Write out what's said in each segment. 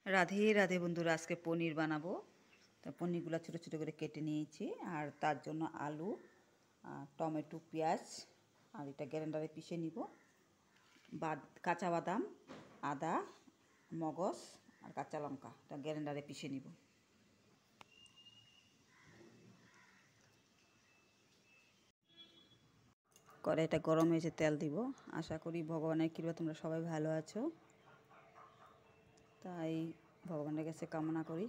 রাধে রাধে বন্ধুরা, আজকে পনির বানাবো। তো পনিরগুলো ছোটো ছোটো করে কেটে নিয়েছি, আর তার জন্য আলু, টমেটো, পেঁয়াজ আর এটা গ্রাইন্ডারে পিষে নিব। কাঁচা বাদাম, আদা, মগজ আর কাঁচা লঙ্কা এটা গ্রাইন্ডারে পিষে নিব। কড়াইটা গরম হয়েছে, তেল দিব। আশা করি ভগবানের কৃপায় তোমরা সবাই ভালো আছো, তাই ভগবানের কাছে কামনা করি।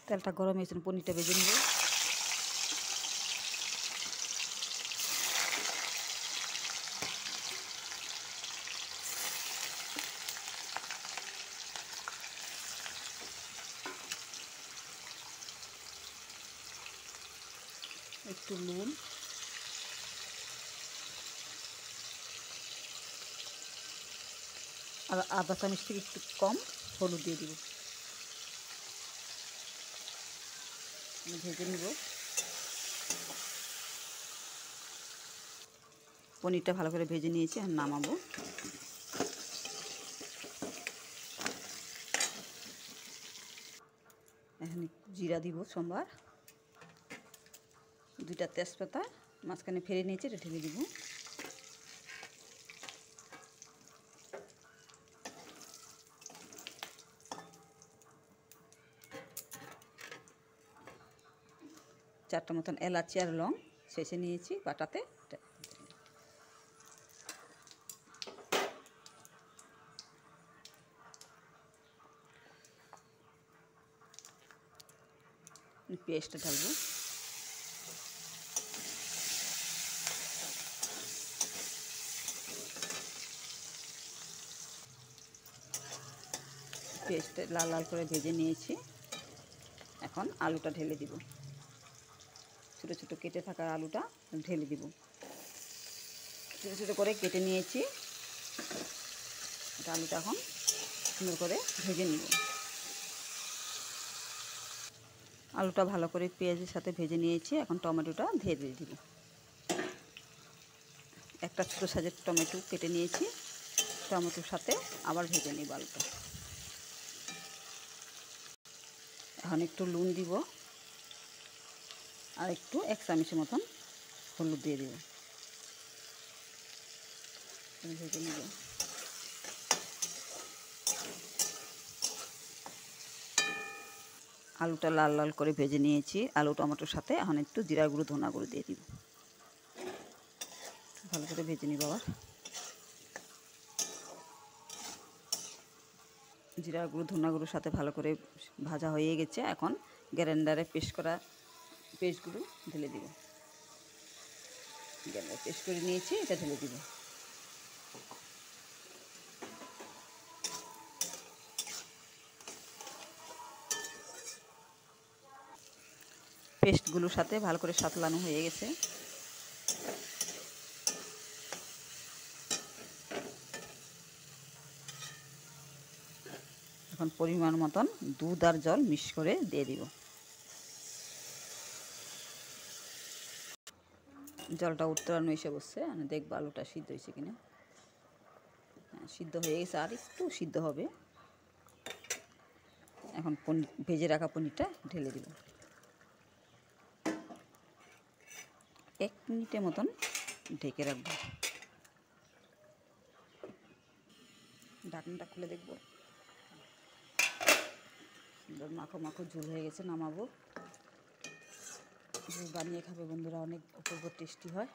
তেলটা গরম হয়েছে, পনিরটা ভেজে নেব। একটু নুন, আর আধা চামচ থেকে একটু কম হলুদ দিয়ে দিব। ভেজে নিব। পনিরটা ভালো করে ভেজে নিয়েছি, আর নামাবো। এখানে জিরা দিব সোমবার, দুইটা তেজপাতা মাঝখানে ফেলে নিয়েছি, এটা ঢেলে দিব। চারটা মতন এলাচি আর লং শেষে নিয়েছি বাটাতে। পেস্টটা ঢালবো। পেস্ট লাল লাল করে ভেজে নিয়েছি, এখন আলুটা ঢেলে দিব। ছোটো ছোটো কেটে থাকা আলুটা ঢেলে দিব। ছোটো ছোটো করে কেটে নিয়েছি, আলুটা এখন সুন্দর করে ভেজে নিব। আলুটা ভালো করে পেঁয়াজের সাথে ভেজে নিয়েছি, এখন টমেটোটা ঢেলে দিব। একটা ছোটো সাইজের টমেটো কেটে নিয়েছি, টমেটোর সাথে আবার ভেজে নিব আলুটা। এখন একটু নুন দিব, আর একটু 1 চামচের মতন হলুদ দিয়ে দিব। ভেজে নিব। আলুটা লাল লাল করে ভেজে নিয়েছি আলু টমেটোর সাথে। এখন একটু জিরা গুঁড়ো, ধনা গুঁড়ো দিয়ে দিব। ভালো করে ভেজে নিব। আবার জিরা গুঁড়ো, ধনা গুঁড়োর সাথে ভালো করে ভাজা হয়ে গেছে, এখন গ্রাইন্ডারে পেস্ট করা পেস্টগুলো ঢেলে দিব। গ্রাইন্ডারে পেস্ট করে নিয়েছি, এটা ঢেলে দিব। পেস্টগুলোর সাথে ভালো করে সাতলানো হয়ে গেছে। এখন পরিমাণ মতন দুধ আর জল মিক্স করে দিয়ে দিব। জলটা উত্তরানো এসে বসছে, আমি দেখবো আলুটা সিদ্ধ হয়েছে কিনা। হ্যাঁ, সিদ্ধ হয়ে গেছে, আর একটু সিদ্ধ হবে। এখন ভেজে রাখা পনিরটা ঢেলে দিব। 1 মিনিটের মতন ঢেকে রাখবো। ঢাকনাটা খুলে দেখবো। সুন্দর মাখো মাখো ঝোল হয়ে গেছে, নামাবো। বানিয়ে খাবে বন্ধুরা, অনেক অপূর্ব টেস্টি হয়।